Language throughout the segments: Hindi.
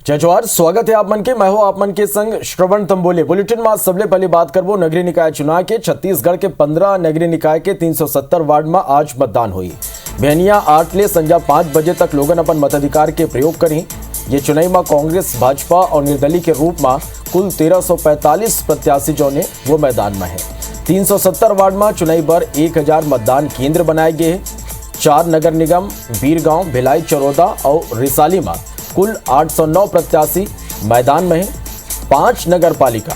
जय जोहार, स्वागत है आप मन के। मैं हूं आप मन के संग श्रवण तंबोले। बुलेटिन में सबले पहले बात करबो नगरीय निकाय चुनाव के। छत्तीसगढ़ के 15 नगरीय निकाय के 370 वार्ड में आज मतदान हुई। बेहनिया 8 ले संजा 5 बजे तक लोगन अपन मताधिकार के प्रयोग करी। ये चुनाव में कांग्रेस, भाजपा और निर्दलीय के रूप में कुल 1345 प्रत्याशी जो ने वो मैदान में है। 370 वार्ड में चुनाव पर 1000 मतदान केंद्र बनाए गए। 4 नगर निगम बीरगांव, भिलाई, चरोदा और रिसाली में कुल 809 प्रत्याशी मैदान में है। 5 नगर पालिका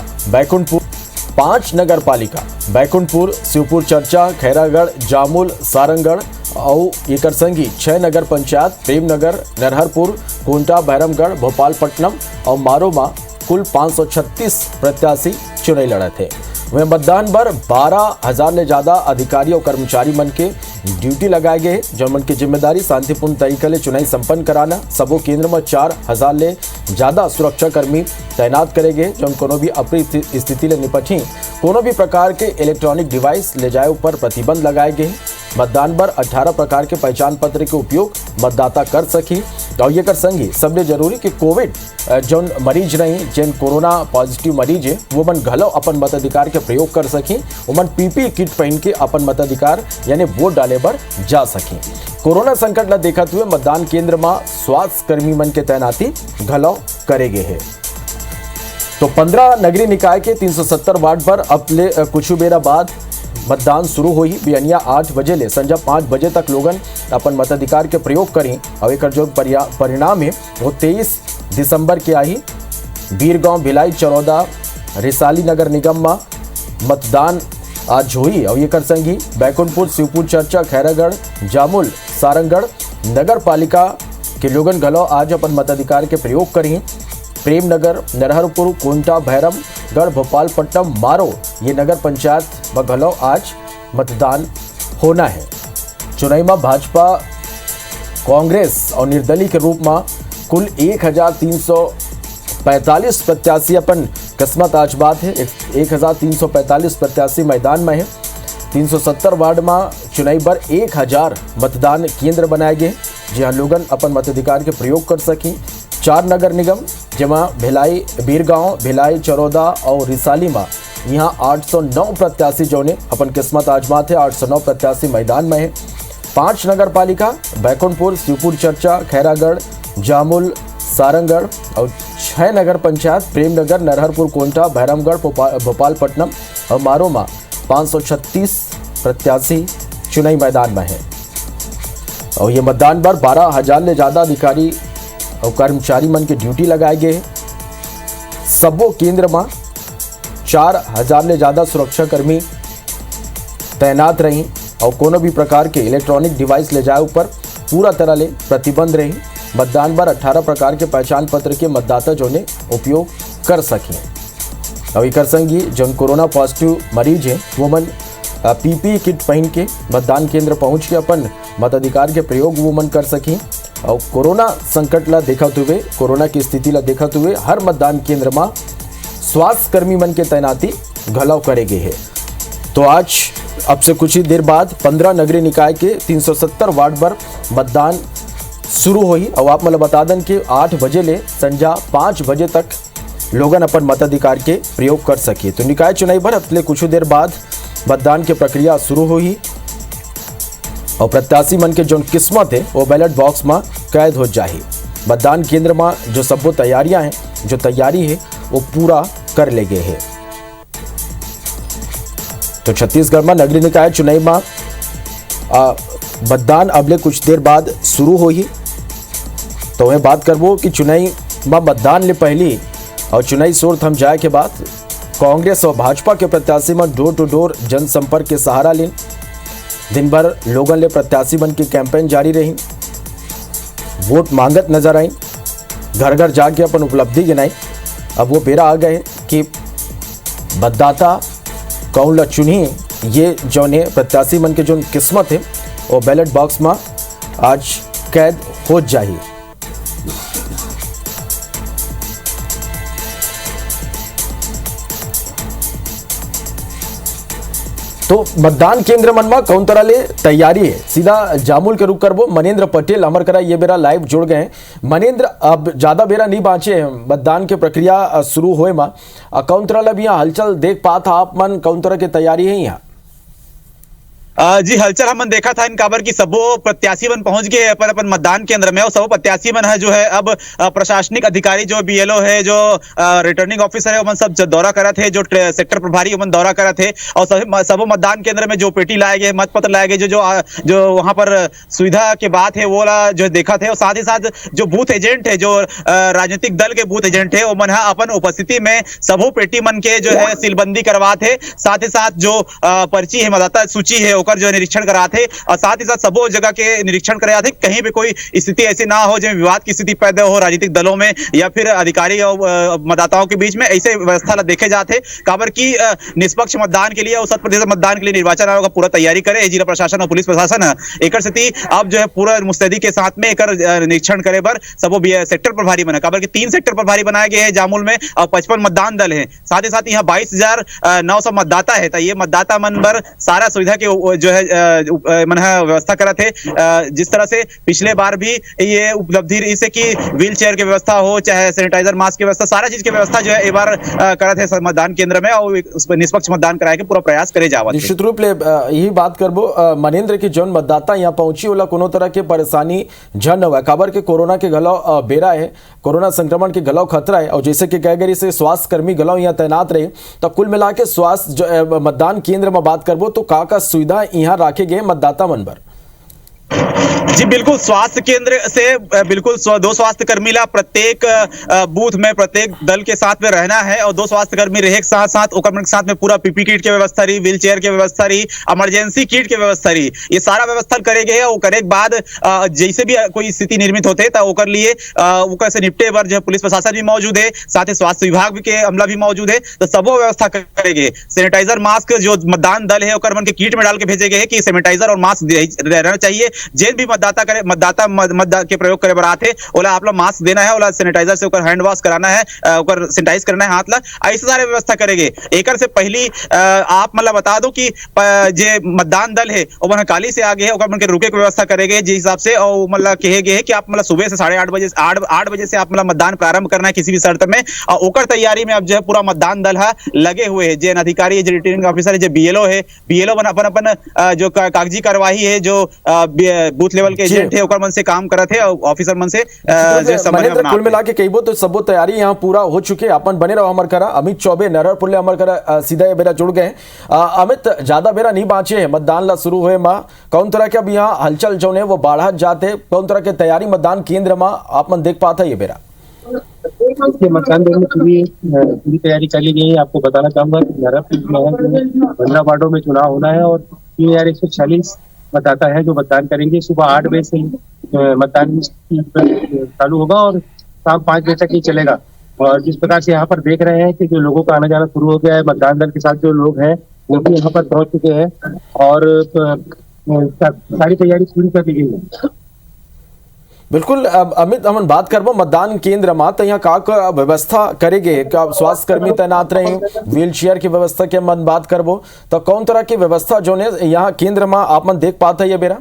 बैकुंठपुर, शिवपुर चर्चा, खैरागढ़, जामुल, सारंगढ़ और एकर संगी 6 नगर पंचायत प्रेमनगर, नरहरपुर, कोंटा, भैरमगढ़, भोपालपट्टनम और मारो में कुल 536 प्रत्याशी चुनाव लड़े थे। वह मतदान पर 12,000 ले ज्यादा अधिकारी और कर्मचारी मन के ड्यूटी लगाए गए, जो मन की जिम्मेदारी शांतिपूर्ण तरीके से चुनाव संपन्न कराना। सबो केंद्र में 4,000 ले ज्यादा सुरक्षा कर्मी तैनात करे गए, जो कोनो भी अप्रिय स्थिति ले निपटी कोनो भी प्रकार के इलेक्ट्रॉनिक डिवाइस ले जाए पर प्रतिबंध लगाए गए। मतदान पर 18 प्रकार के पहचान पत्र के उपयोग मतदाता कर सकी। और ये कर संगी सबसे जरूरी कि कोविड जौन मरीज नहीं, जिन कोरोना पॉजिटिव मरीज है, वो मन घलो अपन मताधिकार के प्रयोग कर सकी। वो पीपी किट पहन के अपन मताधिकार यानी वोट डाले पर जा सकी। कोरोना संकट ला देखते हुए मतदान केंद्र में स्वास्थ्य कर्मी मन के तैनाती घलो करे गए है। तो 15 नगरीय निकाय के 370 वार्ड पर अब ले कुछ बेरा बाद मतदान शुरू हुई। बेहनिया 8 बजे ले संजा 5 बजे तक लोगन अपन मताधिकार के प्रयोग करी। और एक जो परिणाम है वो 23 दिसंबर के आई। बीरगांव, भिलाई, चरोदा, रिसाली नगर निगम में मतदान आज हुई। और ये कर संगी बैकुंठपुर, शिवपुर चर्चा, खैरागढ़, जामुल, सारंगढ़ नगर पालिका के लोगन घलो आज अपन मताधिकार के प्रयोग करी। प्रेमनगर, नरहरपुर, कोंटा, भैरमगढ़, भोपालपट्टनम, मारो ये नगर पंचायत में घलो आज मतदान होना है। चुनाव में भाजपा, कांग्रेस और निर्दलीय के रूप में कुल 1345 प्रत्याशी अपन किस्मत आजमात है। 1345 प्रत्याशी मैदान में है। 370 वार्ड में चुनाव पर 1000 मतदान केंद्र बनाए गए, जहां लोगन अपन मताधिकार के प्रयोग कर सकें। 4 नगर निगम जमा भिलाई, बीरगांव, भिलाई, चरोदा और रिसाली में यहाँ 809 प्रत्याशी जो ने अपन किस्मत आजमात है। 809 प्रत्याशी मैदान में है। 5 नगर पालिका बैकुंठपुर, शिवपुर चर्चा, खैरागढ़, जामुल, सारंगढ़ और 6 नगर पंचायत प्रेमनगर, नरहरपुर, कोंटा, भैरमगढ़, भोपालपट्टनम और मारो में 536 प्रत्याशी चुनावी मैदान में है। और ये मतदान पर 12,000 ले ज्यादा अधिकारी और कर्मचारी मन के ड्यूटी लगाए गए हैं। सबो केंद्र में 4,000 ले ज्यादा सुरक्षा कर्मी तैनात रही और कोनो भी प्रकार के इलेक्ट्रॉनिक डिवाइस ले जाए ऊपर पूरा तरह ले प्रतिबंध रही। मतदान पर 18 प्रकार के पहचान पत्र के मतदाता जो ने उपयोग कर सकें। और कर संगी जो कोरोना पॉजिटिव मरीज है वो मन पीपी किट पहन के मतदान केंद्र पहुंच के अपन मताधिकार के प्रयोग वो मन कर सकें। और कोरोना संकट ला देखते हुए, कोरोना की स्थिति ला देखते हुए हर मतदान केंद्र में स्वास्थ्य कर्मी मन के तैनाती घलाव करे गए है। तो आज अब से कुछ ही देर बाद 15 नगरीय निकाय के 370 वार्ड पर मतदान शुरू हुई। और आप मतलब बता दें कि 8 बजे ले संजा 5 बजे तक लोगन अपन मताधिकार के प्रयोग कर सके। तो निकाय चुनाव पर अब ले कुछ देर बाद मतदान की प्रक्रिया शुरू हुई और प्रत्याशी मन के जो किस्मत है वो बैलेट बॉक्स में कैद हो जाए। मतदान केंद्र में जो सब तैयारियां हैं, जो तैयारी है वो पूरा कर ले गए हैं। तो छत्तीसगढ़ में नगरीय निकाय चुनाव में मतदान अगले कुछ देर बाद शुरू हुई। तो मैं बात करबो कि चुनाव में मतदान ले पहली और चुनावी शोर थम जाए के बाद कांग्रेस और भाजपा के प्रत्याशी में डोर टू डोर जनसंपर्क के सहारा लें। दिन भर लोगों ले प्रत्याशी बन की कैंपेन जारी रही, वोट मांगत नजर आई, घर घर जाके अपन उपलब्धि गिनाई। अब वो बेरा आ गए कि मतदाता कौन ला चुनी, ये जो ने प्रत्याशी मन के जो किस्मत है वो बैलेट बॉक्स में आज कैद हो जाए। तो मतदान केंद्र मन में कौन तरह ले तैयारी है, सीधा जामुल के रुख करबो। मनेंद्र पटेल हमार करा ये बेरा लाइव जुड़ गए हैं। मनेंद्र, अब ज्यादा बेरा नहीं बाँचे हैं मतदान के प्रक्रिया शुरू होए में, कौन तरह ले भी यहाँ हलचल देख पाता आप मन, कौन तरह की तैयारी है यहाँ? जी हलचल हमन देखा था इन काबर की सबो प्रत्याशी मन पहुंच गए अपन अपन मतदान केंद्र में, और सबो प्रत्याशी मन है जो है अब प्रशासनिक अधिकारी जो बीएलओ है, जो रिटर्निंग ऑफिसर है, वो सब दौरा करा थे, जो सेक्टर प्रभारी वो दौरा करा थे, और सबो मतदान केंद्र में जो पेटी लाए गए, मतपत्र लाए गए, जो वहां पर सुविधा के बात है वो जो देखा थे। और साथ ही साथ जो बूथ एजेंट है, जो राजनीतिक दल के बूथ एजेंट है, वो मन अपन उपस्थिति में सबो पेटी मन के जो है सीलबंदी करवा थे। साथ ही साथ जो पर्ची है, मतदाता सूची है, जो निरीक्षण करा थे, और साथ ही साथ सबो जगह के निरीक्षण कराया थे, कहीं भी कोई स्थिति ऐसी ना हो जिसमें विवाद की स्थिति पैदा हो राजनीतिक दलों में या फिर अधिकारी और मतदाताओं के बीच में, ऐसे व्यवस्था देखे जाते काबर की निष्पक्ष मतदान के लिए और 100% मतदान के लिए निर्वाचन आयोग का पूरा तैयारी करे जिला प्रशासन और पुलिस प्रशासन एक स्थिति अब जो है पूरा मुस्तैदी के साथ में एक निरीक्षण करे बर सबो सेक्टर प्रभारी बना, काबर की 3 सेक्टर प्रभारी बनाए गए हैं जामुल में, और 55 मतदान दल है। साथ ही साथ यहाँ 22,900 मतदाता है, तो ये मतदाता मन बर सारा सुविधा के जो है मन व्यवस्था करा थे। जिस तरह से पिछले बार भी ये उपलब्धि इससे कि व्हील चेयर की व्यवस्था हो, चाहे सैनिटाइजर मास्क की व्यवस्था, सारा चीज की व्यवस्था जो है एक बार करा थे मतदान केंद्र में, और उस पर निष्पक्ष मतदान कराए के पूरा प्रयास करे जावा। निश्चित रूप ले यही बात करबो मनेंद्र की जौन मतदाता यहाँ पहुंची ओला कोनो तरह के परेशानी झन हुआ, काबर के कोरोना के गलाव बेरा है, कोरोना संक्रमण के गलाव खतरा है, और जैसे कि कह गई से स्वास्थ्य कर्मी गलाव यहाँ तैनात रहे, तो कुल मिला के स्वास्थ्य मतदान केंद्र में बात करबो तो का सुविधा यहाँ राखे गए मतदाता मन पर? जी बिल्कुल, स्वास्थ्य केंद्र से बिल्कुल 2 स्वास्थ्य कर्मी ला प्रत्येक बूथ में प्रत्येक दल के साथ में रहना है, और 2 स्वास्थ्य कर्मी रहे के साथ साथ ओकर साथ में पूरा पीपी किट की व्यवस्था रही, व्हील चेयर की व्यवस्था रही, इमरजेंसी किट की व्यवस्था रही, ये सारा व्यवस्था करे गए। और करे के बाद जैसे भी कोई स्थिति निर्मित होते तो ओकर लिए ओकर से निपटे बर जो पुलिस प्रशासन भी मौजूद है, साथ ही स्वास्थ्य विभाग के अमला भी मौजूद है, तो सबो व्यवस्था करेंगे। सैनिटाइजर मास्क जो मतदान दल है ओकर मन के किट में डाल के भेजे गए कि सैनिटाइजर और मास्क रहना चाहिए। जेन भी मतदाता के प्रयोग करे बरात है ओला आप लोग मास्क देना है, ओला सैनिटाइजर से ओकर हैंड वॉश कराना है, ओकर सैनिटाइज करना है हाथ ला, ऐसे सारे व्यवस्था करेंगे। एकर से पहली आप मतलब बता दो कि जे मतदान दल है वो मन काली से आगे है, ओकर मन के रुके के व्यवस्था करेंगे जिस हिसाब से, और मतलब कहे गए है कि आप मतलब सुबह से 8:30 बजे से आप मतलब मतदान प्रारंभ करना है किसी भी शर्त में, और ओकर तैयारी में अब जो है पूरा मतदान दल है लगे हुए है। जे अधिकारी है, जो रिटर्निंग ऑफिसर है, जो बीएलओ है, बीएलओ अपन जो कागजी कार्यवाही है, जो बूथ लेवल के एजेंट है ओकर मन से काम करत है, ऑफिसर मन से जो समन्वय बना। कुल मिला के कईबो तो सबो तैयारी यहाँ पूरा हो चुके। अपन बने रहो अमर करा। अमित चौबे नरहरपुर ले अमर करा सीधा ये बेरा जुड़ गए। अमित, ज्यादा बेरा नहीं बाँचे है मतदान ला शुरू हुए माँ, कौन तरह के अब यहाँ हलचल जो है वो बढ़ा जाते, कौन तरह के तैयारी मतदान केंद्र में आप मन देख पाता ये बेरा? मतदान देने के लिए पूरी तैयारी चली गई है। आपको बताना चाहूंगा कि नरहरपुर 15 वार्डों में चुनाव होना है, और 3140 मतदाता है जो मतदान करेंगे। सुबह 8 बजे से मतदान चालू होगा और शाम 5 बजे तक ही चलेगा। और जिस प्रकार से यहाँ पर देख रहे हैं कि जो लोगों का आना जाना शुरू हो गया है, मतदान दल के साथ जो लोग हैं वो भी यहाँ पर पहुंच चुके हैं, और सारी तैयारी पूरी कर ली गई है। बिल्कुल अमित, हम बात करबो मतदान केंद्र में तो यहाँ का व्यवस्था करेंगे, का स्वास्थ्य कर्मी तैनात रहे, व्हील चेयर की व्यवस्था के मन बात करबो तो कौन तरह की व्यवस्था जो है यहाँ केंद्र में आप मन देख पाता है ये बेरा?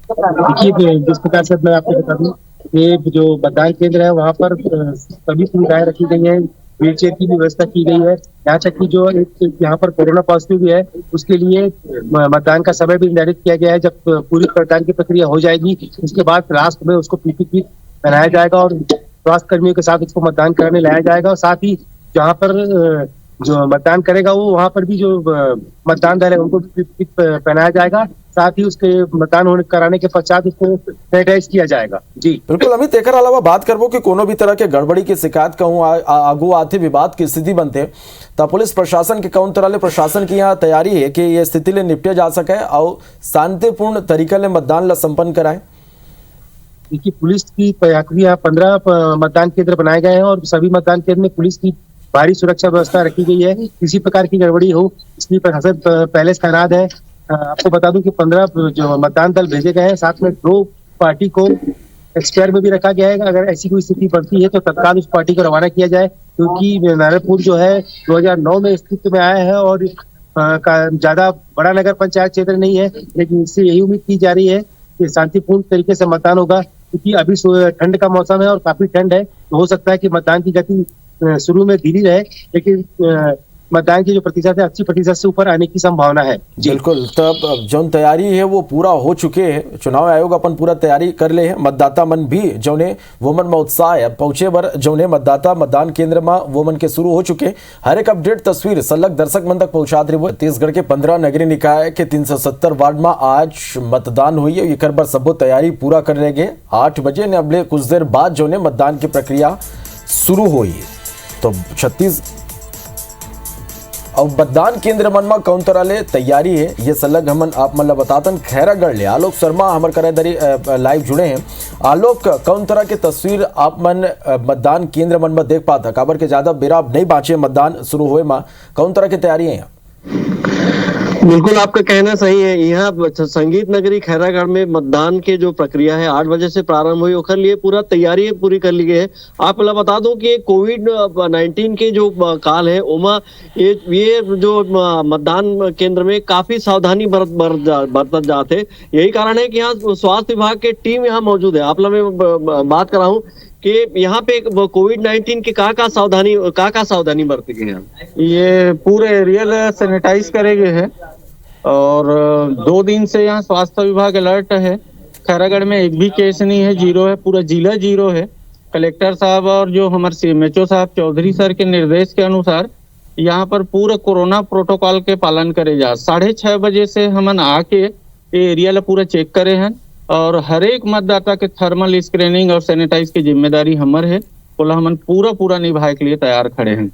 देखिए, जिस प्रकार से मैं आपको बता दूं, ये जो मतदान केंद्र है वहाँ पर सभी सुविधाएं रखी गई है, व्हील चेयर की भी व्यवस्था की गई है। यहाँ तक कि जो यहाँ पर कोरोना पॉजिटिव भी है उसके लिए मतदान का समय भी निर्धारित किया गया है। जब पूरी मतदान की प्रक्रिया हो जाएगी उसके बाद लास्ट में उसको पीपी किट पहनाया जाएगा और स्वास्थ्य कर्मियों के साथ उसको मतदान कराने लाया जाएगा। और साथ ही जहाँ पर जो मतदान करेगा वो वहाँ पर भी जो मतदान दल है उनको किट पहनाया जाएगा। साथ ही उसके मतदान होने कराने के पश्चात उसको सैनिटाइज किया जाएगा। जी बिल्कुल अमित, एक अलावा बात करबो कि कोनो भी तरह के गड़बड़ी की शिकायत कहूँ आगू आते विवाद की स्थिति बनते तो पुलिस प्रशासन के कौन तरह ले प्रशासन की यहाँ तैयारी है कि ये स्थिति ले निपटे जा सके और शांतिपूर्ण तरीके ले मतदान ला संपन्न कराए? देखिए, पुलिस की यहाँ 15 मतदान केंद्र बनाए गए हैं और सभी मतदान केंद्र में पुलिस की भारी सुरक्षा व्यवस्था रखी गई है। किसी प्रकार की गड़बड़ी हो इसलिए प्रशासन पहले से तैनात है। आपको बता दूं कि 15 जो मतदान दल भेजे गए हैं, साथ में 2 पार्टी को एक्सपायर में भी रखा गया है। अगर ऐसी कोई स्थिति बढ़ती है तो तत्काल उस पार्टी को रवाना किया जाए, क्योंकि नारायणपुर जो है 2009 में स्थिति में आया है और का ज्यादा बड़ा नगर पंचायत क्षेत्र नहीं है, लेकिन इससे यही उम्मीद की जा रही है कि शांतिपूर्ण तरीके से मतदान होगा, क्योंकि अभी ठंड का मौसम है और काफी ठंड है, तो हो सकता है कि मतदान की गति शुरू में धीरे रहे, लेकिन मतदान की जो प्रतिशत है 80% से ऊपर आने की संभावना है। बिल्कुल, तब जौन तैयारी है वो पूरा हो चुके हैं। चुनाव आयोग अपन पूरा तैयारी कर ले है। मतदाता मन भी जौने वो मन में उत्साह है पहुंचे बर, जौने मतदाता मतदान केंद्र में वो मन के शुरू हो चुके। हर एक अपडेट तस्वीर सलग दर्शक मन तक पहुंचा रहे। वो छत्तीसगढ़ के 15 नगरीय निकाय के 370 वार्ड में आज मतदान हुई है। एक बार सबो तैयारी पूरा कर रहे गए। 8 बजे ने अगले कुछ देर बाद जौने मतदान की प्रक्रिया शुरू हुई है। तो 36 अब मतदान केंद्र मन में कौन तरह ले तैयारी है ये सलग हमन आप मन बतातन। खैरागढ़ ले आलोक शर्मा हमर करे दरी लाइव जुड़े हैं। आलोक, कौन तरह के तस्वीर आप मन मतदान केंद्र मन में देख पाता? काबर के ज्यादा बेरा नहीं बाँचे मतदान शुरू हुए में, कौन तरह की तैयारी है यहाँ? बिल्कुल, आपका कहना सही है। यहाँ संगीत नगरी खैरागढ़ में मतदान के जो प्रक्रिया है 8 बजे से प्रारंभ हुई, ओखर लिए पूरा तैयारी पूरी कर ली गई है। आप बता दूं कि कोविड-19 के जो काल है ओमा ये जो मतदान केंद्र में काफी सावधानी बरतत जाते। यही कारण है कि यहाँ स्वास्थ्य विभाग के टीम यहाँ मौजूद है। आप मैं बात कर रहा हूँ कि यहाँ पे कोविड-19 के का सावधानी बरती गई है। ये पूरे एरिया सैनिटाइज करे गए हैं और 2 दिन से यहाँ स्वास्थ्य विभाग अलर्ट है। खैरागढ़ में एक भी केस नहीं है, जीरो है, पूरा जिला जीरो है। कलेक्टर साहब और जो हमारे सीएमएचओ साहब चौधरी सर के निर्देश के अनुसार यहाँ पर पूरा कोरोना प्रोटोकॉल के पालन करे जा। 6:30 बजे से हमन आके एरिया ला पूरा चेक करे हैं और हर एक मतदाता के थर्मल स्क्रीनिंग और सैनिटाइज की जिम्मेदारी हमर है। बोला हमन पूरा निभाए के लिए तैयार खड़े हैं।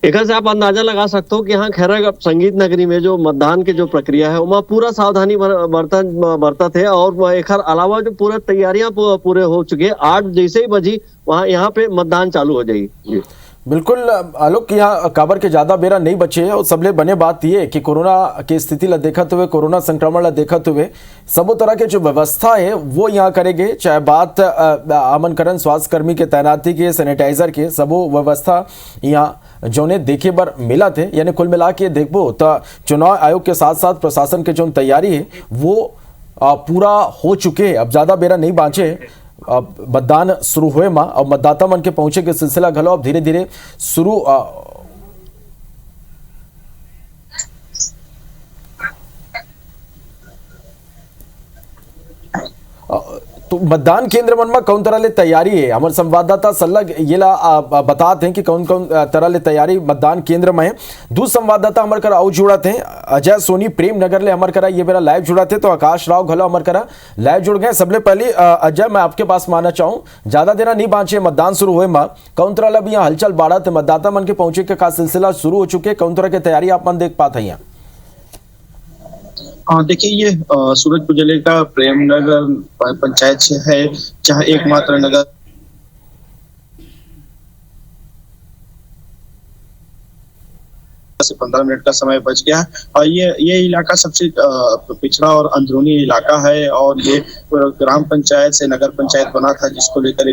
एक से आप अंदाजा लगा सकते हो कि यहाँ खैरागढ़ संगीत नगरी में जो मतदान की जो प्रक्रिया है वहाँ पूरा सावधानी बरतत है और एक अलावा जो पूरा तैयारियां पूरे हो चुके हैं। 8 जैसे ही बजी वहाँ यहाँ पे मतदान चालू हो जाएगी। बिल्कुल आलोक, यहाँ काबर के ज्यादा बेरा नहीं बचे है और सबले बने बात ये कि कोरोना की स्थिति ला देखते हुए, कोरोना संक्रमण ला देखते हुए सब तरह के जो व्यवस्था है वो यहाँ करेंगे। चाहे बात आमनकरण स्वास्थ्य कर्मी के तैनाती के, सैनिटाइजर के, सबो व्यवस्था यहाँ जोने देखे बर मिला थे। यानी कुल मिला के देखबो तो चुनाव आयोग के साथ साथ प्रशासन के जो तैयारी है वो पूरा हो चुके हैं। अब ज्यादा बेरा नहीं बाँचे मतदान शुरू हुए मां और मतदाता मन के पहुंचे के सिलसिला घलो अब धीरे धीरे शुरू तो मतदान केंद्र मन में कौन तरह ले तैयारी है? हमारे संवाददाता सलग ये ला बताते हैं कि कौन कौन तरह ले तैयारी मतदान केंद्र में है। दूसरे संवाददाता हमारे करा आउ जुड़ा थे अजय सोनी प्रेम नगर ले हमारे करा ये मेरा लाइव जुड़ा थे। तो आकाश राव घलो हमारे करा लाइव जुड़ गए। सबले पहले अजय, मैं आपके पास मानना चाहूँ, ज्यादा देना नहीं बाँचे मतदान शुरू हुए माँ, कौन तरह ला भी यहाँ हलचल बाढ़ा थे, मतदाता मन के पहुंचे के सिलसिला शुरू हो चुके, कौन तरह की तैयारी आप मन देख पाते हैं यहाँ? हाँ, देखिए ये सूरजपुर जिले का प्रेमनगर पंचायत है, जहाँ एकमात्र नगर से 15 मिनट का समय बच गया और ये इलाका सबसे पिछड़ा और अंदरूनी इलाका है और ये ग्राम पंचायत से नगर पंचायत बना था, जिसको लेकर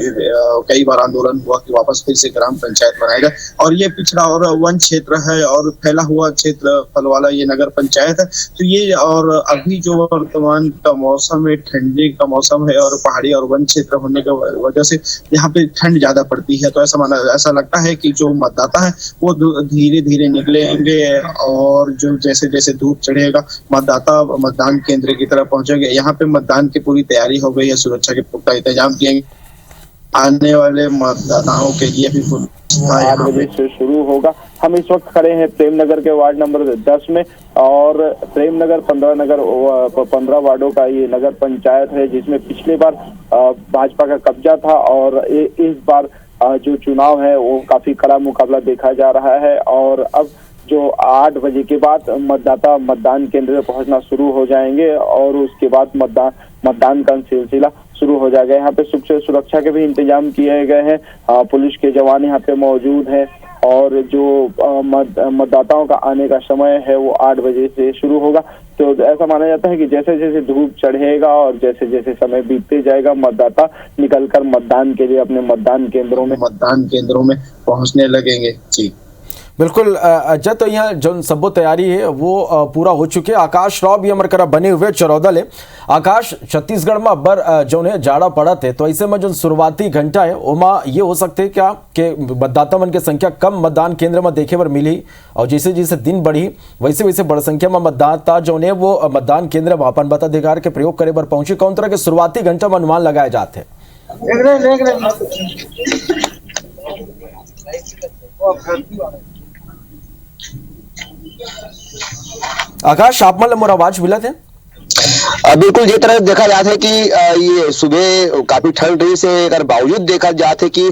कई बार आंदोलन हुआ कि वापस फिर से ग्राम पंचायत बनाएगा। और ये पिछड़ा और वन क्षेत्र है और फैला हुआ क्षेत्र फल वाला ये नगर पंचायत है। तो ये और अभी जो वर्तमान का मौसम है, ठंडी का मौसम है और पहाड़ी और वन क्षेत्र होने की वजह से यहाँ पे ठंड ज्यादा पड़ती है। तो ऐसा लगता है कि जो मतदाता है वो धीरे धीरे निकले और जो जैसे जैसे धूप चढ़ेगा मतदाता मतदान केंद्र की तरफ पहुंचेंगे। यहाँ पे मतदान की पूरी तैयारी हो गई है, सुरक्षा के पुख्ता इंतजाम किए। आने वाले मतदाताओं के लिए भी 8 बजे से शुरू होगा। हम इस वक्त खड़े हैं प्रेमनगर के वार्ड नंबर 10 में और प्रेमनगर 15 वार्डों का ये नगर पंचायत है, जिसमें पिछली बार भाजपा का कब्जा था और इस बार जो चुनाव है वो काफी कड़ा मुकाबला देखा जा रहा है। और अब जो 8 बजे के बाद मतदाता मतदान केंद्र में पहुंचना शुरू हो जाएंगे और उसके बाद मतदान का सिलसिला शुरू हो जाएगा। यहाँ पे सुरक्षा के भी इंतजाम किए गए हैं, पुलिस के जवान यहाँ पे मौजूद हैं और जो मतदाताओं का आने का समय है वो 8 बजे से शुरू होगा। तो ऐसा माना जाता है कि जैसे जैसे धूप चढ़ेगा और जैसे जैसे समय बीतते जाएगा मतदाता निकलकर मतदान के लिए अपने मतदान केंद्रों में पहुंचने लगेंगे। जी बिल्कुल अजय, तो यहाँ जो सबो तैयारी है वो पूरा हो चुके। आकाश राव भी हमारे करा बने हुए चरौदल है। आकाश, छत्तीसगढ़ में अब्बर जो है जाड़ा पड़ा थे, तो ऐसे में जो शुरुआती घंटा है ओमा ये हो सकते है क्या कि मतदाता मन की संख्या कम मतदान केंद्र में देखे पर मिली, और जैसे जैसे दिन बढ़ी वैसे वैसे बड़ संख्या में मतदाता जो है वो मतदान केंद्र में अपन मताधिकार के प्रयोग करे पर पहुंचे। कौन तरह के शुरुआती घंटा में अनुमान लगाए जाते हैं? आकाश, आप मतलब मोर आवाज मिला थे? बिल्कुल ये तरह देखा जाता है कि ये सुबह काफी ठंड रही से अगर बावजूद देखा जाता है कि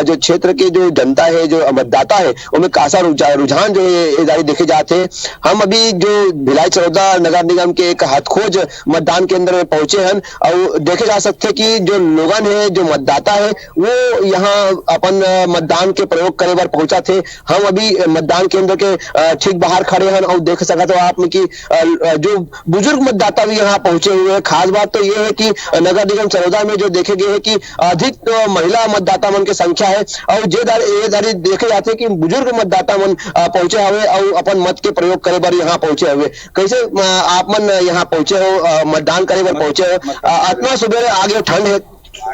जो क्षेत्र के जो जनता है, जो मतदाता है, उनमें खासा रुझान जो है जारी देखे जाते हैं। हम अभी जो भिलाई चरौदा नगर निगम के एक हथखोज मतदान केंद्र में पहुंचे हैं और देखे जा सकते हैं कि जो लोगन है, जो मतदाता है, वो यहाँ अपन मतदान के प्रयोग करे बार पहुंचा थे। हम अभी मतदान केंद्र के ठीक बाहर खड़े हैं और देख सकते हो आप में कि जो बुजुर्ग मतदाता भी यहाँ पहुंचे हुए हैं। खास बात तो ये है कि नगर निगम चरौदा में जो देखे गए है कि अधिक महिला मतदाता मन संख्या है और ये दारी देखे जाते कि बुजुर्ग मतदाता मन पहुंचे हुए और अपन मत के प्रयोग करे बार यहाँ पहुंचे हुए। कैसे आप मन यहाँ पहुंचे हो, मतदान करे बार पहुंचे हो? इतना सुबह आगे ठंड है?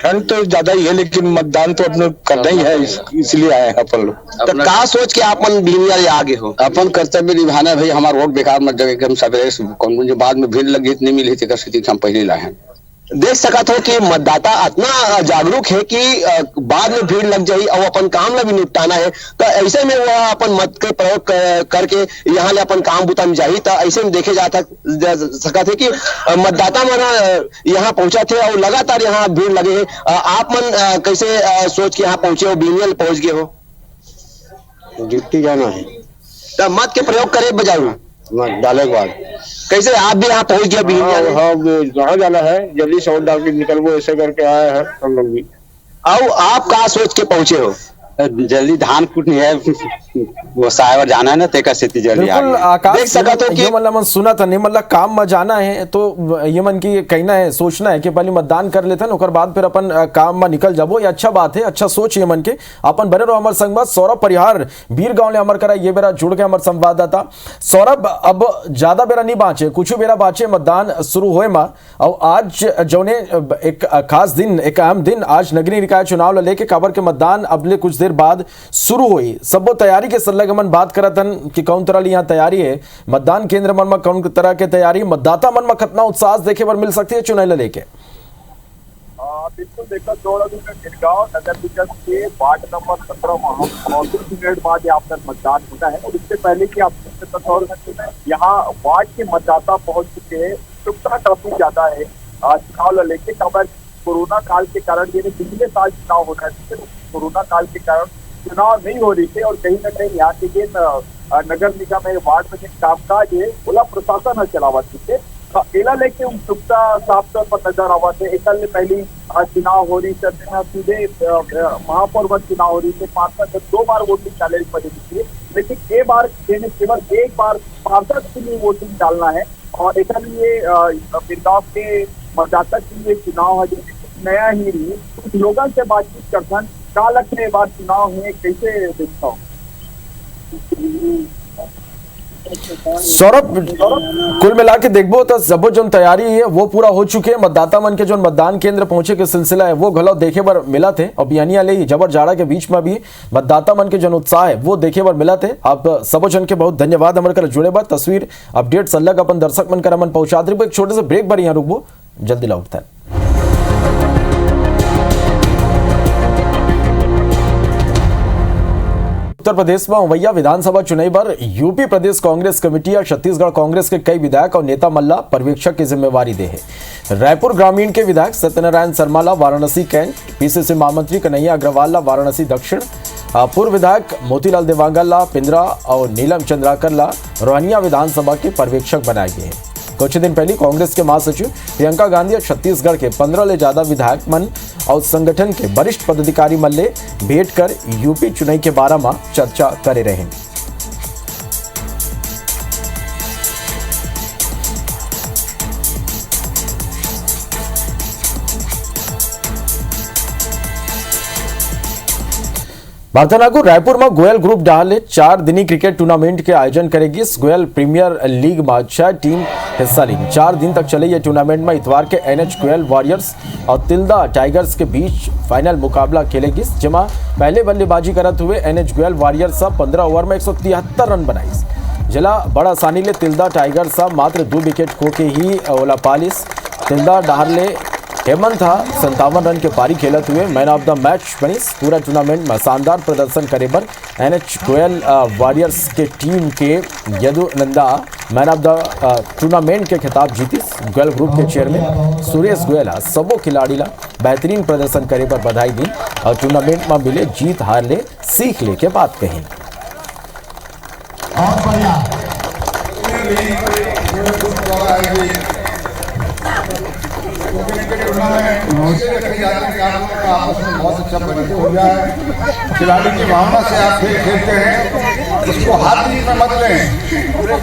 ठंड तो ज्यादा ही है लेकिन मतदान तो अपने करना ही है, इसलिए आए हैं अपन लोग। तो का सोच के आप मन भीड़ आगे हो? अपन कर्तव्य निभाना भाई, हमारा वोट बेकार मत जगह हम सवेरे कौन जो बाद में भीड़ लगी इतनी मिली थी स्थिति हम पहले लाए हैं। देख सका था कि मतदाता इतना जागरूक है कि बाद में भीड़ लग जाए और अपन काम ला भी निपटाना है, तो ऐसे में वो अपन मत के प्रयोग करके यहाँ ले अपन काम बुता में जाही। तो ऐसे में देखे जा सका थे कि मतदाता मन यहाँ पहुंचा थे और लगातार यहाँ भीड़ लगे है। आप मन कैसे सोच के यहाँ पहुंचे हो, बीनियल पहुंच गए हो? ड्यूटी जाना है तो मत के प्रयोग करे बजाऊ डाले के बाद कैसे आप भी यहाँ पहुंच गया बीनियल? हाँ, कहाँ जाना है, जल्दी से वोट डाल के निकल वो ऐसे करके आए हैं हम लोग भी। और आप कहाँ सोच के पहुंचे हो? जल्दी धान कुटनी है, वो साहब जाना है ना, तेका स्थिति जल्दी बिल्कुल आकाश, देख सका तो ये मतलब मन सुना था नहीं, मतलब काम में जाना है तो ये मन की कहना है, सोचना है कि पहले मतदान कर लेते हैं, बाद फिर अपन काम में निकल जाबो। ये अच्छा बात है, अच्छा सोच ये मन के। अपन बने रहो। हमारे संगवाद सौरभ परिहार बीर गांव ने अमर करा, ये बेरा जुड़ के हमारे संवाददाता। सौरभ, अब ज्यादा बेरा नहीं बाँचे, कुछ बेरा बाँचे मतदान शुरू होए मा, और आज जो ने एक खास दिन, एक अहम दिन, आज नगरीय निकाय चुनाव लेके काबर के मतदान अगले कुछ देर बाद शुरू हुई। सब तैयारी के सल्लग मन बात करत हन कि कौन तरह यहाँ तैयारी है, मतदान केंद्र मन में कौन तरह के तैयारी, मतदाता मन में कितना उत्साह देखे पर मिल सकती है चुनाव लेके? बिल्कुल देखो, 2 गिरगांव नगर निगम के वार्ड नंबर 17 बाद यहाँ पर मतदान होता है और इससे पहले की आप यहाँ वार्ड के मतदाता पहुंच चुके हैं। उत्सुकता काफी ज्यादा है चुनाव लेके। कोरोना काल के कारण, यानी पिछले साल चुनाव होना है, कोरोना काल के कारण चुनाव नहीं हो रही थे और कहीं ना कहीं यहाँ के नगर निगम है, वार्ड में कामकाज है, बोला प्रशासन है चलावा थे, एला लेके उत्सुकता साफ तौर पर नजर आवा थे। एक पहली चुनाव हो रही थे, सीधे महापौर वन चुनाव हो रही थे, पार्षद 2 बार वोटिंग चैलेंज बनी थी, लेकिन केवल एक बार पार्षद के लिए वोटिंग डालना है और एक बिरगांव के मतदाता के लिए चुनाव है जो नया ही रही। कुछ लोगों से बातचीत करते का लगता है बार चुनाव है, कैसे देखता हूँ? सौरभ, कुल मिला के देखबो तो सब जो तैयारी है वो पूरा हो चुके हैं। मतदाता मन के जो मतदान केंद्र पहुंचे के सिलसिला है वो घलो देखे पर मिला थे, और बियानिया ले जबर जाड़ा के बीच में भी मतदाता मन के जो उत्साह है वो देखे पर मिला थे। आप सब जन के बहुत धन्यवाद हमारे कर जुड़े बार तस्वीर अपडेट सल्लग अपन दर्शक मन कर मन पहुंचा दे। एक छोटे से ब्रेक पर यहाँ रुकबो, जल्दी लौटता है। उत्तर प्रदेश में उमैया विधानसभा चुनाव पर यूपी प्रदेश कांग्रेस कमेटी और छत्तीसगढ़ कांग्रेस के कई विधायक और नेता मल्ला पर्यवेक्षक की जिम्मेवारी दे है। रायपुर ग्रामीण के विधायक सत्यनारायण शर्मा वाराणसी कैंट, पीसीसी महामंत्री कन्हैया अग्रवाल वाराणसी दक्षिण, पूर्व विधायक मोतीलाल देवांगल पिंद्रा और नीलम चंद्राकर रोहनिया विधानसभा के पर्यवेक्षक बनाए गए हैं। कुछ दिन पहले कांग्रेस के महासचिव प्रियंका गांधी और छत्तीसगढ़ के 15 ले ज्यादा विधायक मन और संगठन के वरिष्ठ पदाधिकारी मन ले भेंट कर यूपी चुनाव के बारे में चर्चा करे रहे। भारतनागु रायपुर में गोयल ग्रुप डाले 4 दिनी क्रिकेट टूर्नामेंट के आयोजन करेगी। इस गोयल प्रीमियर लीग में 6 टीम हिस्सा लेगी। 4 दिन तक चले ये टूर्नामेंट में इतवार के NH गोयल वॉरियर्स और तिल्दा टाइगर्स के बीच फाइनल मुकाबला खेलेगी, जिसमें पहले बल्लेबाजी करते हुए NH गोयल वॉरियर्स 15 ओवर में 173 रन बनाई। जिला बड़ा आसानी ले तिल्दा टाइगर्स मात्र 2 विकेट खो के ही ओला पालिस। तिल्दा डाहरले हेमंत 57 रन के पारी खेलते हुए मैन ऑफ द मैच बनीस। पूरा टूर्नामेंट में शानदार प्रदर्शन करे पर NH गोयल वॉरियर्स के टीम के यदुनंदा मैन ऑफ द टूर्नामेंट के खिताब जीतीस। गोयल ग्रुप के चेयरमैन सुरेश गोयल सबो खिलाड़ी ला बेहतरीन प्रदर्शन करे पर बधाई दी और टूर्नामेंट में मिले जीत हार ले सीख ले के बात कही। बहुत अच्छा परिचय हो गया है। खिलाड़ी की भावना से आप खेल खेलते हैं, उसको हार जीत में मत लें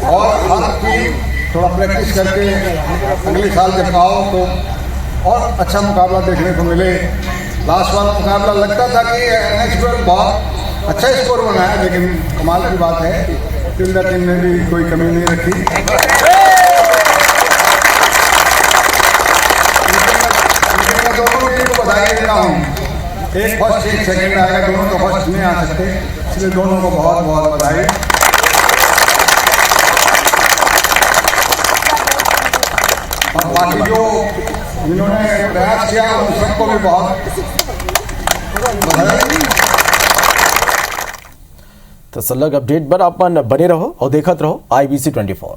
और हर टीम थोड़ा प्रैक्टिस करके अगले साल जब आओ तो और अच्छा मुकाबला देखने को मिले। लास्ट वाला मुकाबला लगता था कि NH गोयल बहुत अच्छा स्कोर बनाया, लेकिन कमाल की बात है तिल्दा टीम ने भी कोई कमी नहीं रखी। बधाई देता हूँ, एक फर्स्ट एक सेकंड आएगा, दोनों तो फर्स्ट नहीं आ सकते, इसलिए दोनों को बहुत बहुत बधाई। और बाकी जो जिन्होंने प्रयास किया उन सबको भी बहुत बधाई। तसल्लक अपडेट पर आप बने रहो और देखते रहो IBC 24।